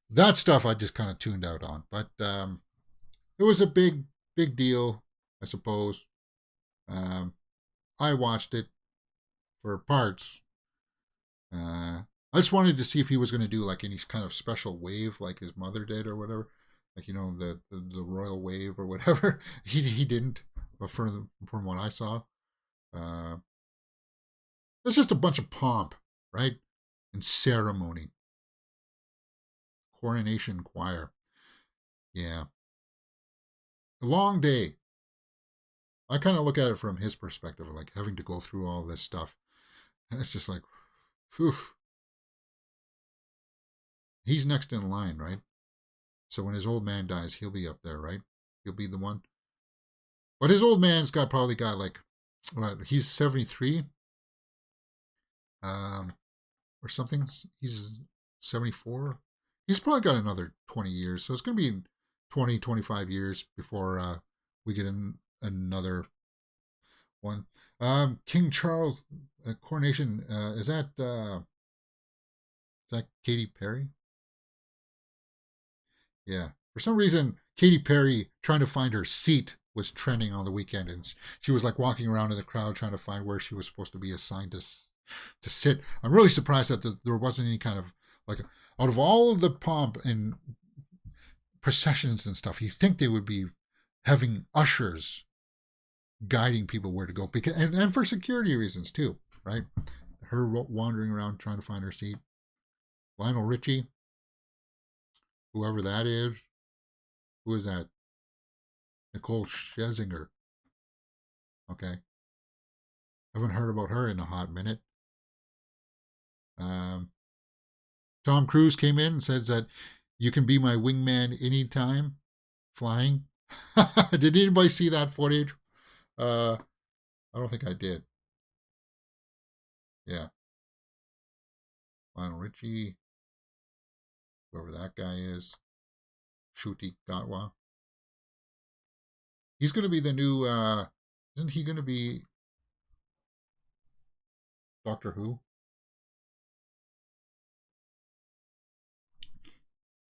That stuff I just kind of tuned out on. But it was a big deal, I suppose. I watched it for parts. I just wanted to see if he was going to do like any kind of special wave like his mother did or whatever. Like, you know, the royal wave or whatever. He didn't, but from what I saw. It's just a bunch of pomp, right? And ceremony. Coronation choir. Yeah. A long day. I kind of look at it from his perspective, like having to go through all this stuff. And it's just like, oof. He's next in line, right? So when his old man dies, he'll be up there, right? He'll be the one. But his old man's probably got like, what, he's 73 or something. He's 74. He's probably got another 20 years. So it's going to be 20, 25 years before we get another one. King Charles Coronation, is that Katy Perry? Yeah. For some reason, Katy Perry trying to find her seat was trending on the weekend, and she was like walking around in the crowd trying to find where she was supposed to be assigned to sit. I'm really surprised that there wasn't any kind of like, out of all of the pomp and processions and stuff, you think they would be having ushers guiding people where to go, because and for security reasons too, right? Her wandering around trying to find her seat. Lionel Richie, whoever that is. Who is that? Nicole Scherzinger. Okay. Haven't heard about her in a hot minute. Tom Cruise came in and says that you can be my wingman anytime, flying. Did anybody see that footage? I don't think I did. Yeah. Lionel Richie, whoever that guy is. Shuti Gatwa. He's going to be the new, isn't he going to be Doctor Who?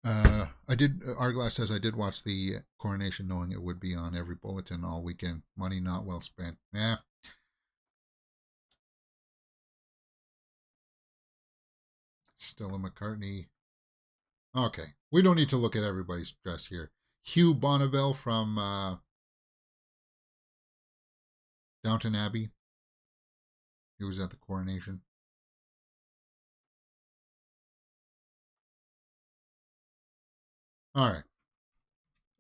Arglass says I did watch the Coronation knowing it would be on every bulletin all weekend. Money not well spent. Yeah. Stella McCartney. Okay. We don't need to look at everybody's dress here. Hugh Bonneville from Downton Abbey. He was at the Coronation. All right.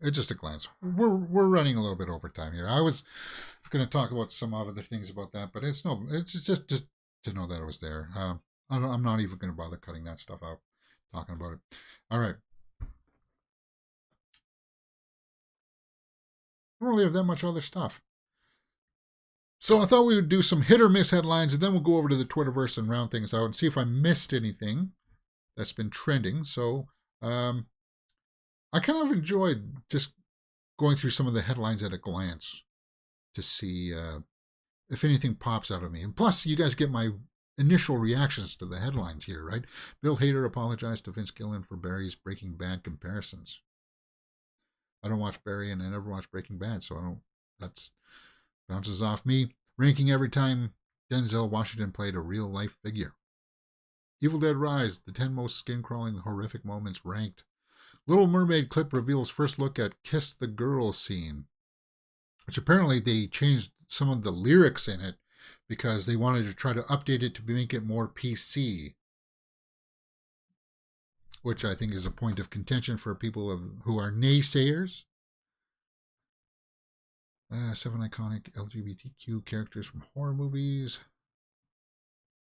It's just a glance. We're running a little bit over time here. I was going to talk about some other things about that, but it's just to know that it was there. I'm not even going to bother cutting that stuff out, talking about it. All right. I don't really have that much other stuff. So I thought we would do some hit or miss headlines, and then we'll go over to the Twitterverse and round things out and see if I missed anything that's been trending. So I kind of enjoyed just going through some of the headlines at a glance to see if anything pops out of me. And plus, you guys get my initial reactions to the headlines here, right? Bill Hader apologized to Vince Gilligan for Barry's Breaking Bad comparisons. I don't watch Barry, and I never watched Breaking Bad, so I don't. That's bounces off me. Ranking every time Denzel Washington played a real life figure. Evil Dead Rise, the 10 most skin crawling horrific moments ranked. Little Mermaid clip reveals first look at Kiss the Girl scene, which apparently they changed some of the lyrics in it because they wanted to try to update it to make it more PC, which I think is a point of contention for people who are naysayers. 7 iconic LGBTQ characters from horror movies.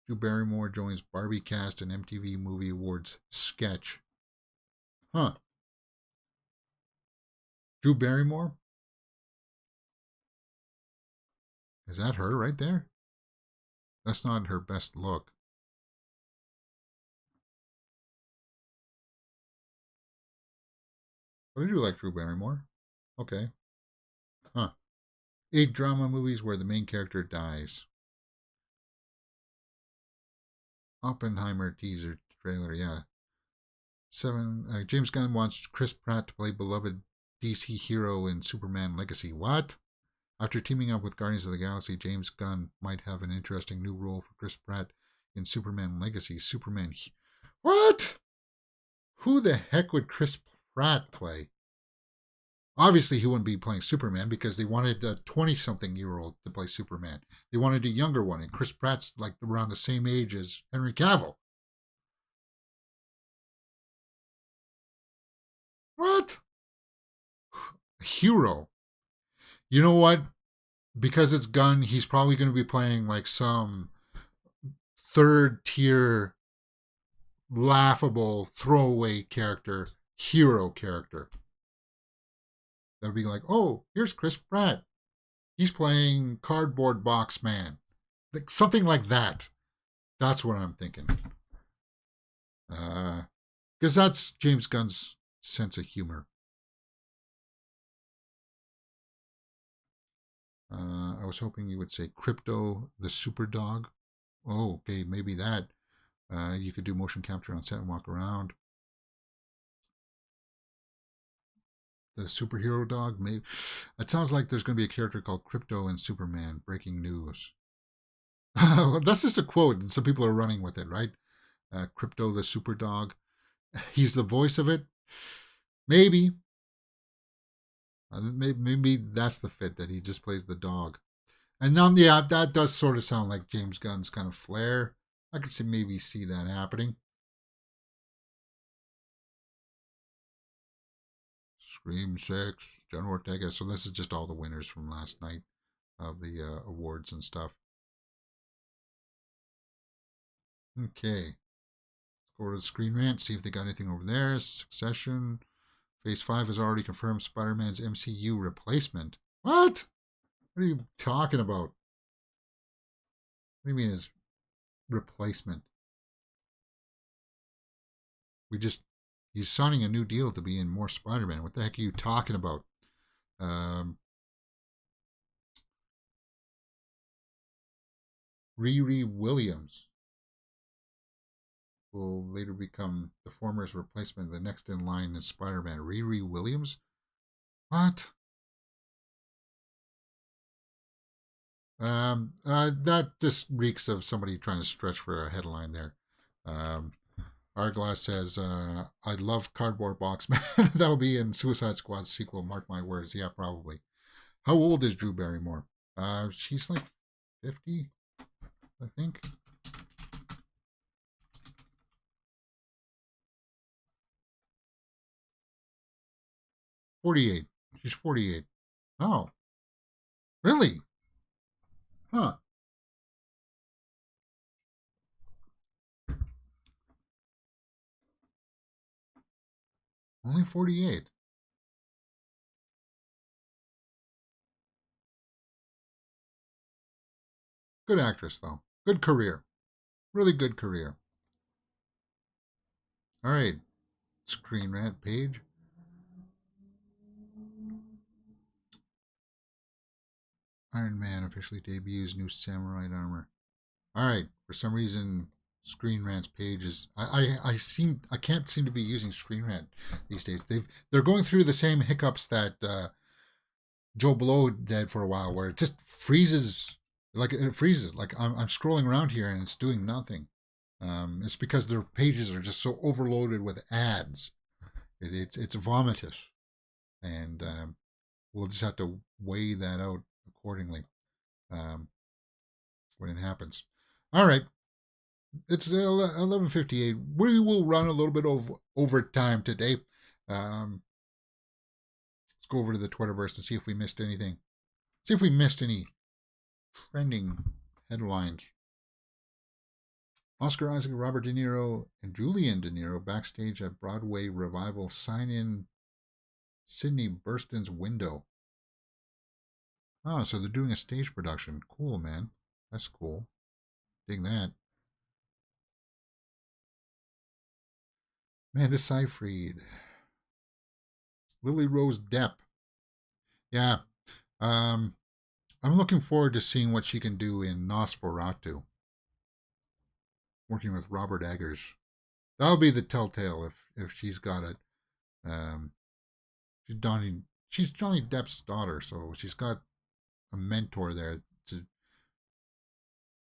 Drew Barrymore joins Barbie cast in MTV Movie Awards sketch. Huh. Drew Barrymore? Is that her right there? That's not her best look. But I do like Drew Barrymore. Okay. Huh. 8 drama movies where the main character dies. Oppenheimer teaser trailer, yeah. 7. James Gunn wants Chris Pratt to play beloved DC hero in Superman Legacy. What? After teaming up with Guardians of the Galaxy, James Gunn might have an interesting new role for Chris Pratt in Superman Legacy. What? Who the heck would Chris Pratt play? Obviously, he wouldn't be playing Superman because they wanted a 20-something-year-old to play Superman. They wanted a younger one, and Chris Pratt's like around the same age as Henry Cavill. What? hero. You know what? Because it's Gunn, he's probably going to be playing like some third tier, laughable, throwaway character, hero character. That would be like, oh, here's Chris Pratt. He's playing Cardboard Box Man. Like, something like that. That's what I'm thinking. Because that's James Gunn's sense of humor. I was hoping you would say Crypto the Super Dog. Oh, okay, maybe that. You could do motion capture on set and walk around. The superhero dog, maybe. It sounds like there's going to be a character called Crypto and Superman. Breaking news. Well, that's just a quote, and some people are running with it, right? Crypto the Super Dog. He's the voice of it. Maybe. Maybe that's the fit, that he just plays the dog. And now, yeah, that does sort of sound like James Gunn's kind of flair. I could maybe see that happening. Scream 6, Jenna Ortega. So this is just all the winners from last night of the awards and stuff. Okay. Let's go to the Screen Rant, see if they got anything over there. Succession. Phase 5 has already confirmed Spider-Man's MCU replacement. What? What are you talking about? What do you mean his replacement? He's signing a new deal to be in more Spider-Man. What the heck are you talking about? Riri Williams will later become the former's replacement. The next in line is Spider-Man. Riri Williams? What? That just reeks of somebody trying to stretch for a headline there. Arglass says, I love Cardboard Box Man. That'll be in Suicide Squad sequel, mark my words. Yeah, probably. How old is Drew Barrymore? She's like 50, I think. "48. She's 48. Oh. Really? Huh. Only 48. Good actress, though. Good career. Really good career. All right. Screen Rant page. Iron Man officially debuts new samurai armor. All right. For some reason, Screen Rant's page is I can't seem to be using Screen Rant these days. They're going through the same hiccups that Joe Blow did for a while, where it just freezes. Like it freezes. Like I'm scrolling around here and it's doing nothing. It's because their pages are just so overloaded with ads. It's vomitous, and we'll just have to weigh that out accordingly when it happens. All right, it's 11:58. We will run a little bit of overtime today. Let's go over to the Twitterverse and see if we missed anything. See if we missed any trending headlines. Oscar Isaac, Robert De Niro, and Julian De Niro backstage at Broadway revival sign-in Sydney Burston's window. Oh, so they're doing a stage production. Cool, man. That's cool. Dig that. Amanda Seyfried. Lily Rose Depp. Yeah. I'm looking forward to seeing what she can do in Nosferatu. Working with Robert Eggers. That'll be the telltale if she's got it. She's Johnny Depp's daughter, so she's got a mentor there to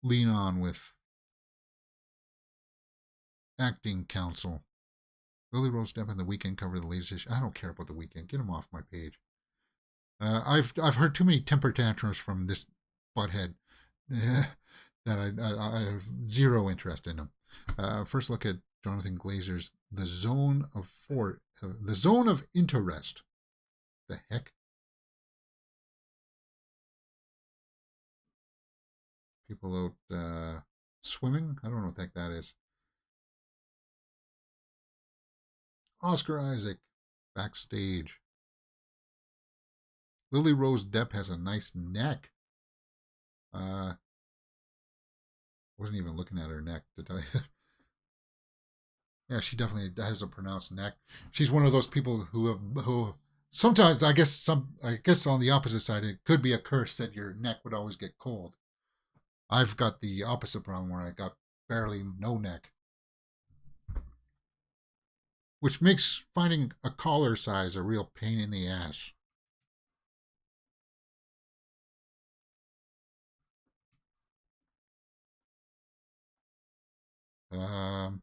lean on with acting counsel. Lily Rose Depp and The Weeknd cover the latest issue. I don't care about The Weeknd. Get him off my page. I've heard too many temper tantrums from this butthead that I have zero interest in him. First look at Jonathan Glazer's The Zone of Interest. The heck? people out swimming. I don't know what the heck that is. Oscar Isaac backstage. Lily Rose Depp has a nice neck. Wasn't even looking at her neck to tell you. Yeah, she definitely has a pronounced neck. She's one of those people who sometimes I guess on the opposite side it could be a curse that your neck would always get cold. I've got the opposite problem where I got barely no neck, which makes finding a collar size a real pain in the ass. All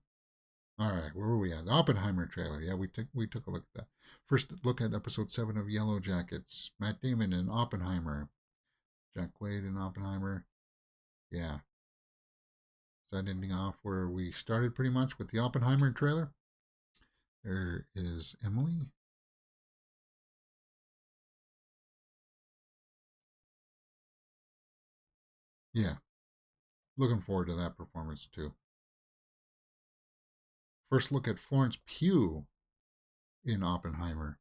right, where were we at? The Oppenheimer trailer. Yeah, we took a look at that. First look at episode 7 of Yellow Jackets. Matt Damon in Oppenheimer. Jack Quaid in Oppenheimer. Yeah. Is that ending off where we started pretty much with the Oppenheimer trailer? There is Emily. Yeah. Looking forward to that performance too. First look at Florence Pugh in Oppenheimer.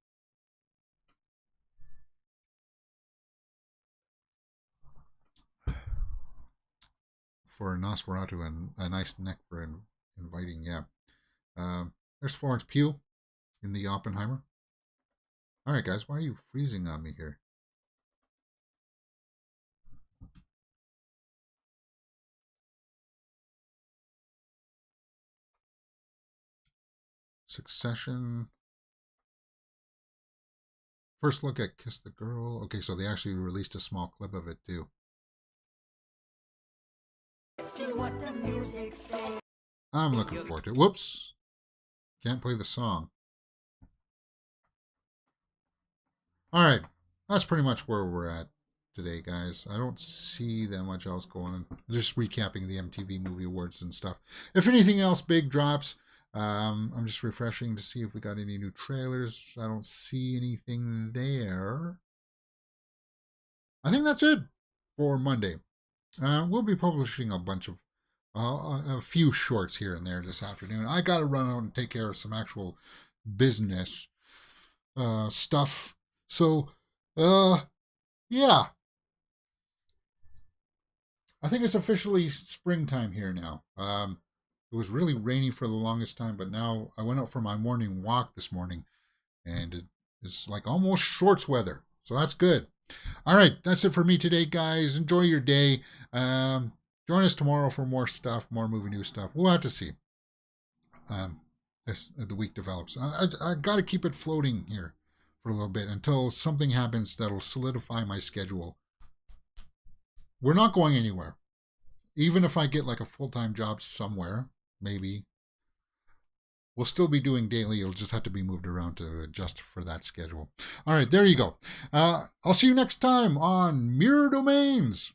For Nosferatu and a nice neck for inviting, yeah. There's Florence Pugh in the Oppenheimer. All right, guys, why are you freezing on me here? Succession. First look at Kiss the Girl. Okay, so they actually released a small clip of it too. I'm looking forward to it. Whoops. Can't play the song. All right. That's pretty much where we're at today, guys. I don't see that much else going on. Just recapping the MTV Movie Awards and stuff. If anything else big drops, I'm just refreshing to see if we got any new trailers. I don't see anything there. I think that's it for Monday. We'll be publishing a bunch of a few shorts here and there this afternoon. I got to run out and take care of some actual business stuff. So, yeah. I think it's officially springtime here now. It was really rainy for the longest time, but now I went out for my morning walk this morning, and it's like almost shorts weather. So that's good. All right, that's it for me today, guys. Enjoy your day. Join us tomorrow for more stuff, more movie news stuff. We'll have to see as the week develops. I got to keep it floating here for a little bit until something happens that'll solidify my schedule. We're not going anywhere. Even if I get like a full-time job somewhere, maybe, we'll still be doing daily. It'll just have to be moved around to adjust for that schedule. All right, there you go. I'll see you next time on Mirror Domains.